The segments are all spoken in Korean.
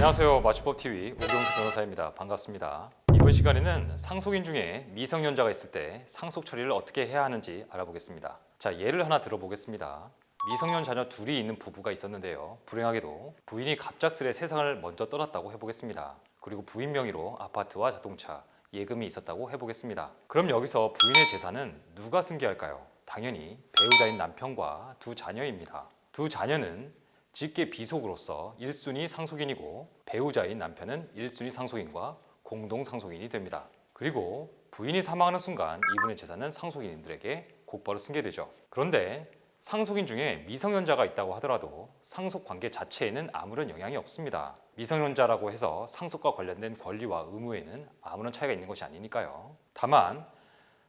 안녕하세요. 마취법TV 오경수 변호사입니다. 반갑습니다. 이번 시간에는 상속인 중에 미성년자가 있을 때 상속 처리를 어떻게 해야 하는지 알아보겠습니다. 자, 예를 하나 들어보겠습니다. 미성년 자녀 둘이 있는 부부가 있었는데요. 불행하게도 부인이 갑작스레 세상을 먼저 떠났다고 해보겠습니다. 그리고 부인 명의로 아파트와 자동차, 예금이 있었다고 해보겠습니다. 그럼 여기서 부인의 재산은 누가 승계할까요? 당연히 배우자인 남편과 두 자녀입니다. 두 자녀는 직계 비속으로서 1순위 상속인이고 배우자인 남편은 1순위 상속인과 공동 상속인이 됩니다. 그리고 부인이 사망하는 순간 이분의 재산은 상속인들에게 곧바로 승계되죠. 그런데 상속인 중에 미성년자가 있다고 하더라도 상속 관계 자체에는 아무런 영향이 없습니다. 미성년자라고 해서 상속과 관련된 권리와 의무에는 아무런 차이가 있는 것이 아니니까요. 다만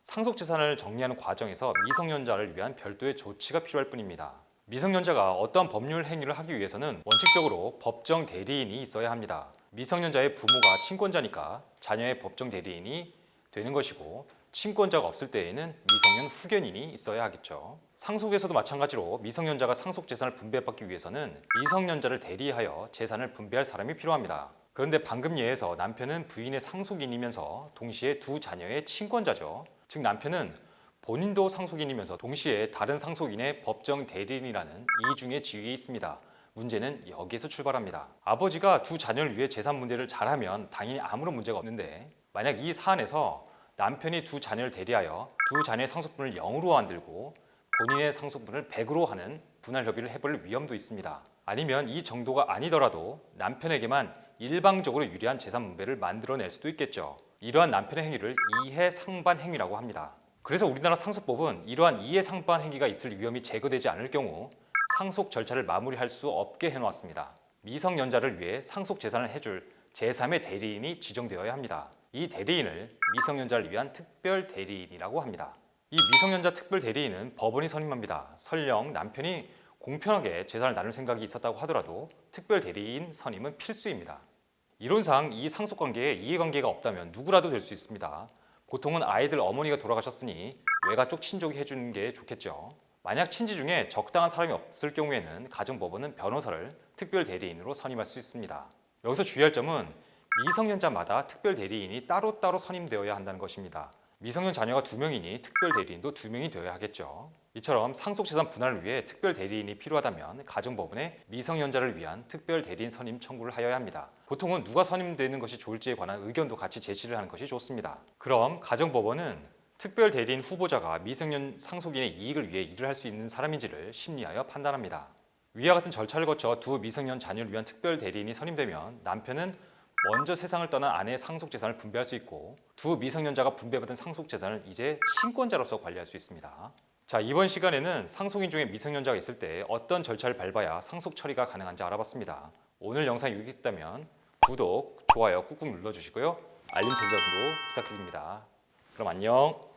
상속 재산을 정리하는 과정에서 미성년자를 위한 별도의 조치가 필요할 뿐입니다. 미성년자가 어떠한 법률 행위를 하기 위해서는 원칙적으로 법정 대리인이 있어야 합니다. 미성년자의 부모가 친권자니까 자녀의 법정 대리인이 되는 것이고, 친권자가 없을 때에는 미성년 후견인이 있어야 하겠죠. 상속에서도 마찬가지로 미성년자가 상속 재산을 분배받기 위해서는 미성년자를 대리하여 재산을 분배할 사람이 필요합니다. 그런데 방금 예에서 남편은 부인의 상속인이면서 동시에 두 자녀의 친권자죠. 즉 남편은 본인도 상속인이면서 동시에 다른 상속인의 법정 대리인이라는 이중의 지위에 있습니다. 문제는 여기에서 출발합니다. 아버지가 두 자녀를 위해 재산 분배를 잘하면 당연히 아무런 문제가 없는데, 만약 이 사안에서 남편이 두 자녀를 대리하여 두 자녀의 상속분을 0으로 만들고 본인의 상속분을 100으로 하는 분할 협의를 해버릴 위험도 있습니다. 아니면 이 정도가 아니더라도 남편에게만 일방적으로 유리한 재산 분배를 만들어낼 수도 있겠죠. 이러한 남편의 행위를 이해상반 행위라고 합니다. 그래서 우리나라 상속법은 이러한 이해상반 행위가 있을 위험이 제거되지 않을 경우 상속 절차를 마무리할 수 없게 해놓았습니다. 미성년자를 위해 상속 재산을 해줄 제3의 대리인이 지정되어야 합니다. 이 대리인을 미성년자를 위한 특별 대리인이라고 합니다. 이 미성년자 특별 대리인은 법원이 선임합니다. 설령 남편이 공평하게 재산을 나눌 생각이 있었다고 하더라도 특별 대리인 선임은 필수입니다. 이론상 이 상속관계에 이해관계가 없다면 누구라도 될 수 있습니다. 보통은 아이들 어머니가 돌아가셨으니 외가 쪽 친족이 해주는 게 좋겠죠. 만약 친지 중에 적당한 사람이 없을 경우에는 가정법원은 변호사를 특별 대리인으로 선임할 수 있습니다. 여기서 주의할 점은 미성년자마다 특별 대리인이 따로따로 선임되어야 한다는 것입니다. 미성년 자녀가 2명이니 특별 대리인도 2명이 되어야 하겠죠. 이처럼 상속재산 분할을 위해 특별 대리인이 필요하다면 가정법원에 미성년자를 위한 특별 대리인 선임 청구를 하여야 합니다. 보통은 누가 선임되는 것이 좋을지에 관한 의견도 같이 제시를 하는 것이 좋습니다. 그럼 가정법원은 특별 대리인 후보자가 미성년 상속인의 이익을 위해 일을 할 수 있는 사람인지를 심리하여 판단합니다. 위와 같은 절차를 거쳐 두 미성년 자녀를 위한 특별 대리인이 선임되면 남편은 먼저 세상을 떠난 아내의 상속재산을 분배할 수 있고, 두 미성년자가 분배받은 상속재산을 이제 친권자로서 관리할 수 있습니다. 자, 이번 시간에는 상속인 중에 미성년자가 있을 때 어떤 절차를 밟아야 상속 처리가 가능한지 알아봤습니다. 오늘 영상이 유익했다면 구독, 좋아요 꾹꾹 눌러주시고요. 알림 설정도 부탁드립니다. 그럼 안녕.